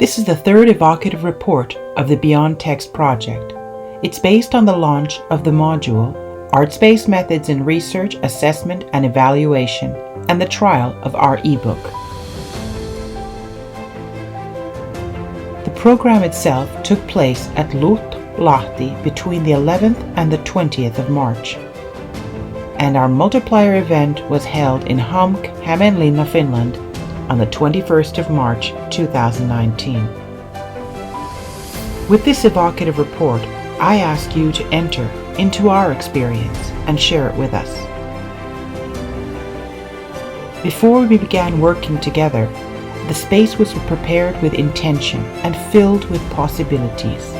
This is the third evocative report of the Beyond Text project. It's based on the launch of the module Arts-Based Methods in Research, Assessment and Evaluation, and the trial of our ebook. The program itself took place at Lahti between the 11th and the 20th of March. And our multiplier event was held in Hämeenlinna, Finland on the 21st of March 2019. With this evocative report, I ask you to enter into our experience and share it with us. Before we began working together, the space was prepared with intention and filled with possibilities.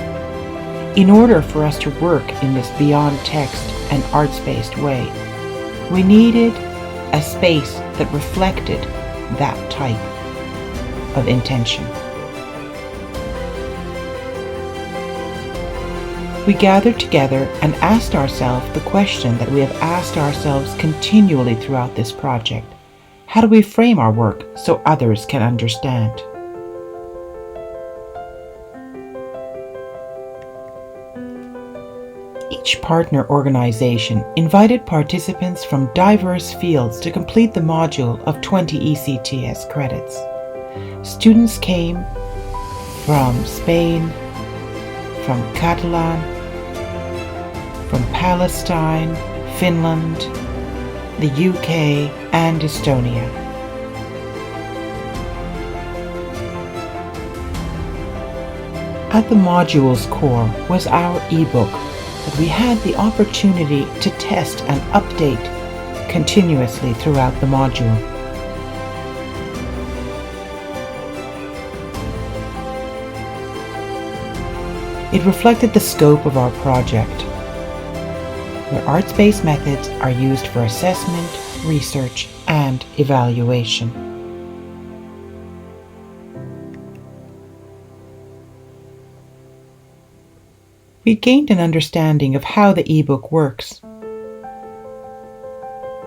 In order for us to work in this beyond text and arts-based way, we needed a space that reflected that type of intention. We gathered together and asked ourselves the question that we have asked ourselves continually throughout this project. How do we frame our work so others can understand? Each partner organization invited participants from diverse fields to complete the module of 20 ECTS credits. Students came from Spain, from Catalan, from Palestine, Finland, the UK, and Estonia. At the module's core was our ebook that we had the opportunity to test and update continuously throughout the module. It reflected the scope of our project, where arts-based methods are used for assessment, research, and evaluation. We gained an understanding of how the ebook works.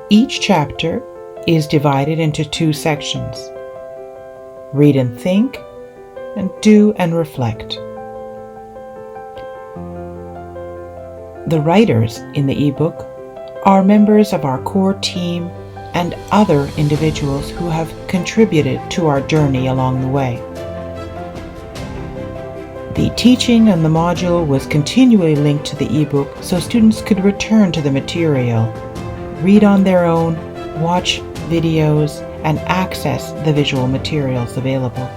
Each chapter is divided into 2 sections: read and think, and do and reflect. The writers in the ebook are members of our core team and other individuals who have contributed to our journey along the way. The teaching on the module was continually linked to the ebook so students could return to the material, read on their own, watch videos, and access the visual materials available.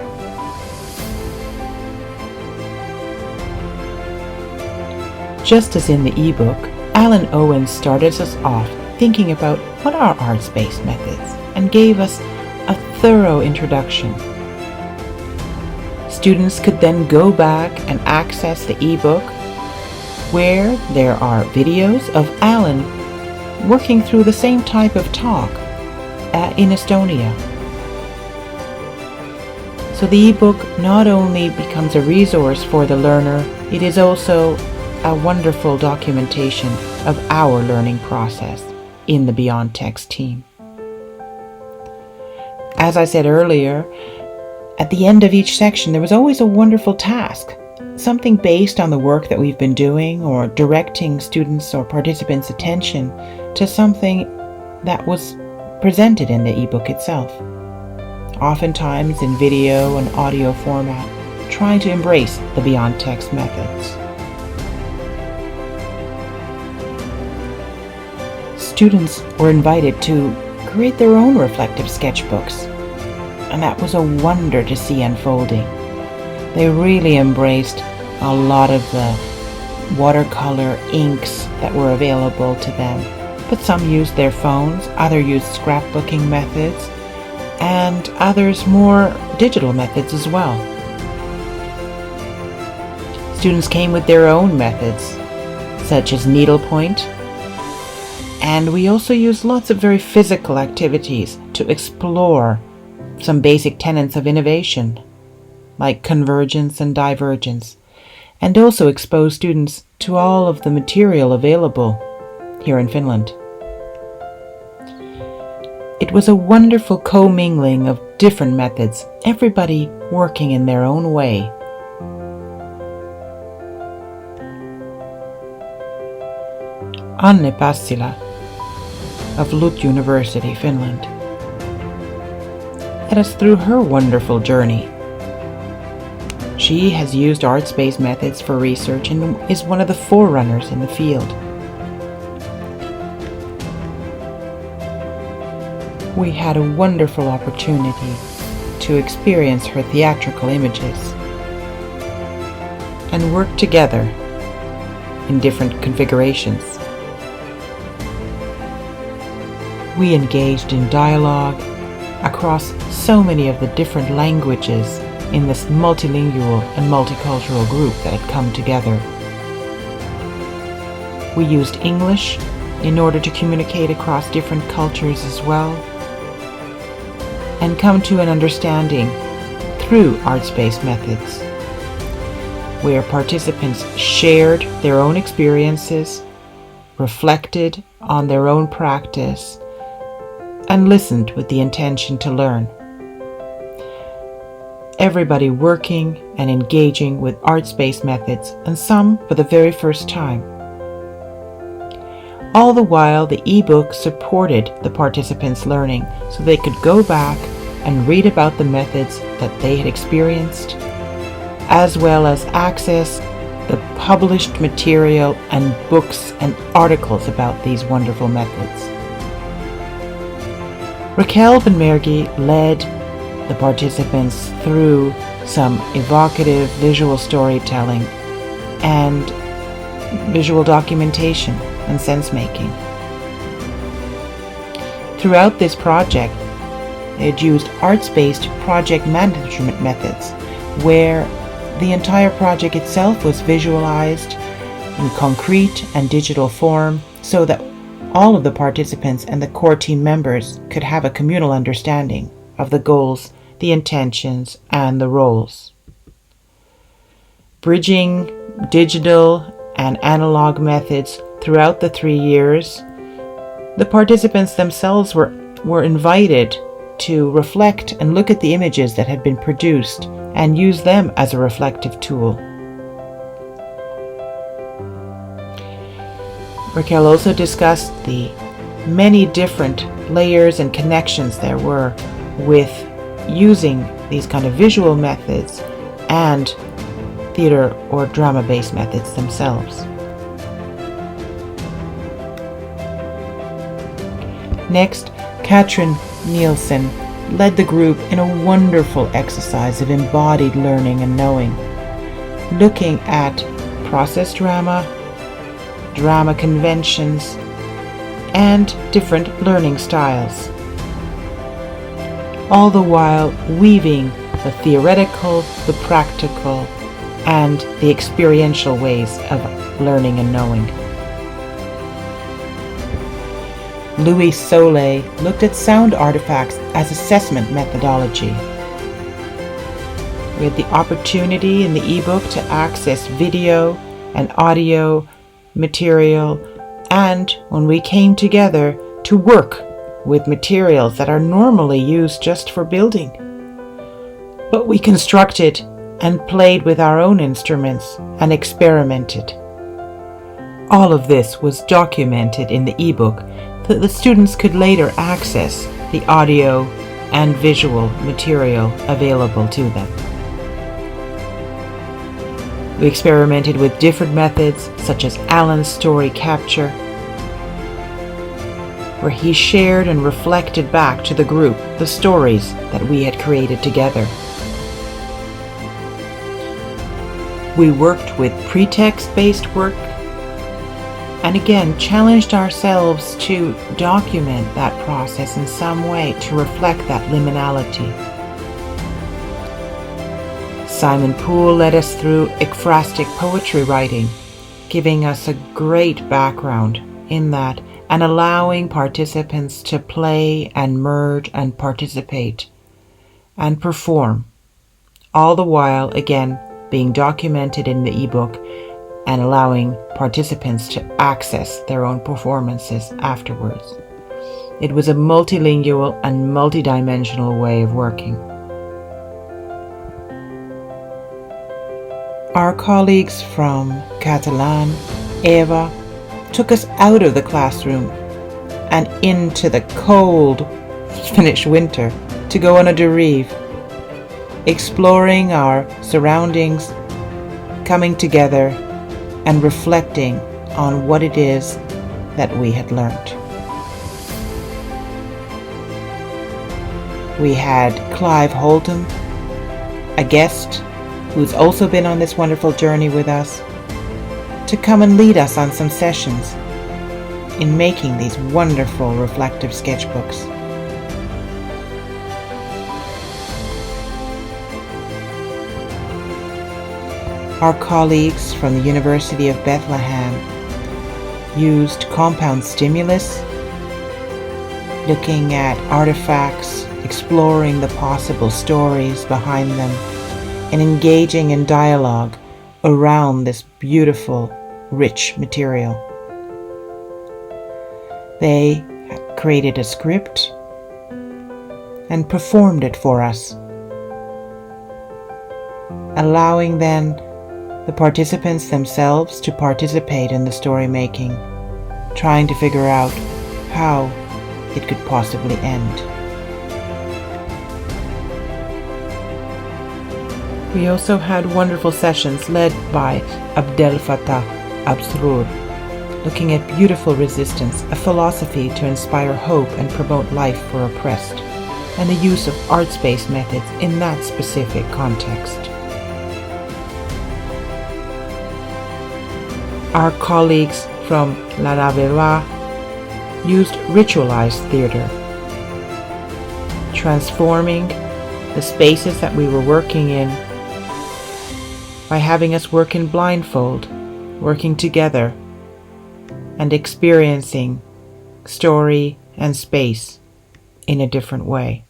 Just as in the ebook, Alan Owens started us off thinking about what are arts-based methods and gave us a thorough introduction. Students could then go back and access the ebook where there are videos of Alan working through the same type of talk in Estonia. So the ebook not only becomes a resource for the learner, it is also a wonderful documentation of our learning process in the Beyond Text team. As I said earlier, at the end of each section there was always a wonderful task, something based on the work that we've been doing or directing students' or participants' attention to something that was presented in the ebook itself, oftentimes in video and audio format, trying to embrace the Beyond Text methods. Students were invited to create their own reflective sketchbooks, and that was a wonder to see unfolding. They really embraced a lot of the watercolor inks that were available to them, but some used their phones, others used scrapbooking methods, and others more digital methods as well. Students came with their own methods, such as needlepoint, and we also used lots of very physical activities to explore some basic tenets of innovation, like convergence and divergence, and also expose students to all of the material available here in Finland. It was a wonderful commingling of different methods, everybody working in their own way. Anne Passila of Lut University, Finland, led us through her wonderful journey. She has used arts-based methods for research and is one of the forerunners in the field. We had a wonderful opportunity to experience her theatrical images and work together in different configurations. We engaged in dialogue across so many of the different languages in this multilingual and multicultural group that had come together. We used English in order to communicate across different cultures as well, and come to an understanding through arts-based methods, where participants shared their own experiences, reflected on their own practice, and listened with the intention to learn. Everybody working and engaging with arts-based methods, and some for the very first time. All the while, the ebook supported the participants' learning so they could go back and read about the methods that they had experienced, as well as access the published material and books and articles about these wonderful methods. Raquel Benmergui led the participants through some evocative visual storytelling and visual documentation and sense-making. Throughout this project, they had used arts-based project management methods where the entire project itself was visualized in concrete and digital form so that all of the participants and the core team members could have a communal understanding of the goals, the intentions, and the roles. Bridging digital and analog methods throughout the 3 years, the participants themselves were invited to reflect and look at the images that had been produced and use them as a reflective tool. Raquel also discussed the many different layers and connections there were with using these kind of visual methods and theater or drama-based methods themselves. Next, Katrin Nielsen led the group in a wonderful exercise of embodied learning and knowing, looking at process drama, drama conventions, and different learning styles, all the while weaving the theoretical, the practical, and the experiential ways of learning and knowing. Louis Soleil looked at sound artifacts as assessment methodology. We had the opportunity in the ebook to access video and audio material, and when we came together to work with materials that are normally used just for building. But we constructed and played with our own instruments and experimented. All of this was documented in the ebook so that the students could later access the audio and visual material available to them. We experimented with different methods such as Alan's story capture, where he shared and reflected back to the group the stories that we had created together. We worked with pretext-based work and again challenged ourselves to document that process in some way to reflect that liminality. Simon Poole led us through ekphrastic poetry writing, giving us a great background in that and allowing participants to play and merge and participate and perform, all the while again being documented in the ebook and allowing participants to access their own performances afterwards. It was a multilingual and multidimensional way of working. Our colleagues from Catalan, Eva, took us out of the classroom and into the cold Finnish winter to go on a derive, exploring our surroundings, coming together and reflecting on what it is that we had learned. We had Clive Holton, a guest who's also been on this wonderful journey with us, to come and lead us on some sessions in making these wonderful reflective sketchbooks. Our colleagues from the University of Bethlehem used compound stimulus, looking at artifacts, exploring the possible stories behind them, and engaging in dialogue around this beautiful, rich material. They created a script and performed it for us, allowing then the participants themselves to participate in the story making, trying to figure out how it could possibly end. We also had wonderful sessions led by Abdel Fattah Absrour, looking at beautiful resistance, a philosophy to inspire hope and promote life for oppressed, and the use of arts-based methods in that specific context. Our colleagues from La Ravera used ritualized theater, transforming the spaces that we were working in by having us work in blindfold, working together and experiencing story and space in a different way.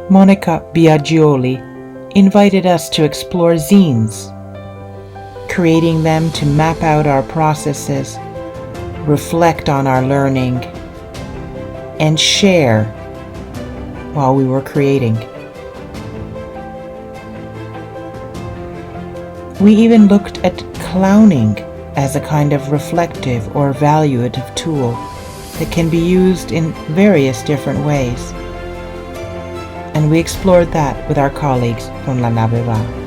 Monica Biagioli invited us to explore zines, creating them to map out our processes, reflect on our learning, and share while we were creating. We even looked at clowning as a kind of reflective or evaluative tool that can be used in various different ways. And we explored that with our colleagues from La Navera.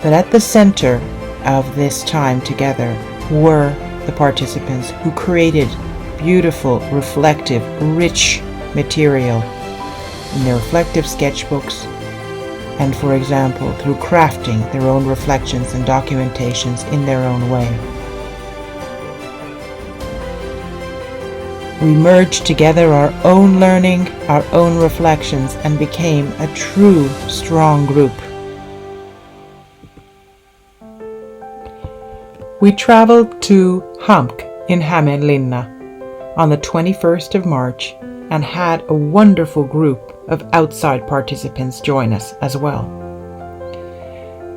But at the center of this time together were the participants who created beautiful, reflective, rich material in their reflective sketchbooks, and for example, through crafting their own reflections and documentations in their own way. We merged together our own learning, our own reflections, and became a true, strong group. We traveled to Hamk in Hämeenlinna on the 21st of March and had a wonderful group of outside participants join us as well.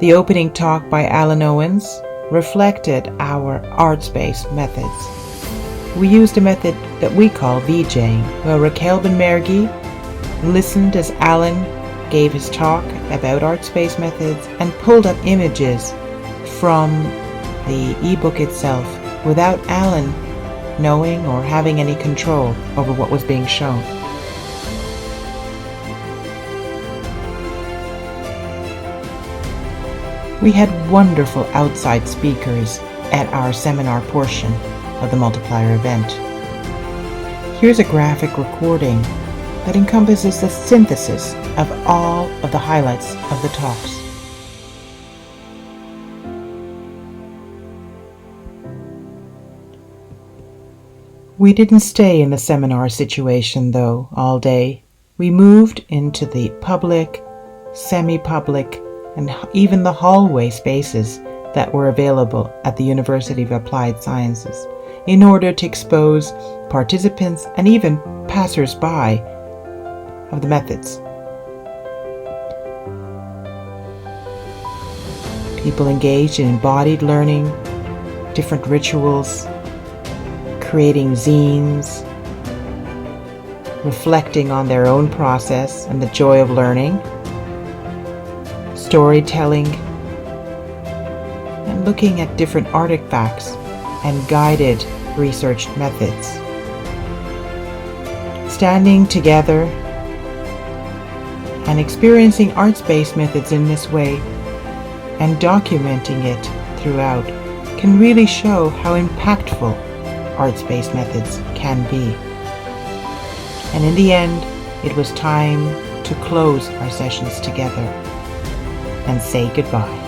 The opening talk by Alan Owens reflected our arts-based methods. We used a method that we call VJing, where Raquel Benmergui listened as Alan gave his talk about arts-based methods and pulled up images from the ebook itself without Alan knowing or having any control over what was being shown. We had wonderful outside speakers at our seminar portion of the multiplier event. Here's a graphic recording that encompasses the synthesis of all of the highlights of the talks. We didn't stay in the seminar situation though all day. We moved into the public, semi-public, and even the hallway spaces that were available at the University of Applied Sciences in order to expose participants and even passers-by of the methods. People engaged in embodied learning, different rituals, creating zines, reflecting on their own process and the joy of learning, storytelling, and looking at different artifacts and guided research methods. Standing together and experiencing arts-based methods in this way and documenting it throughout can really show how impactful arts-based methods can be. And in the end, it was time to close our sessions together and say goodbye.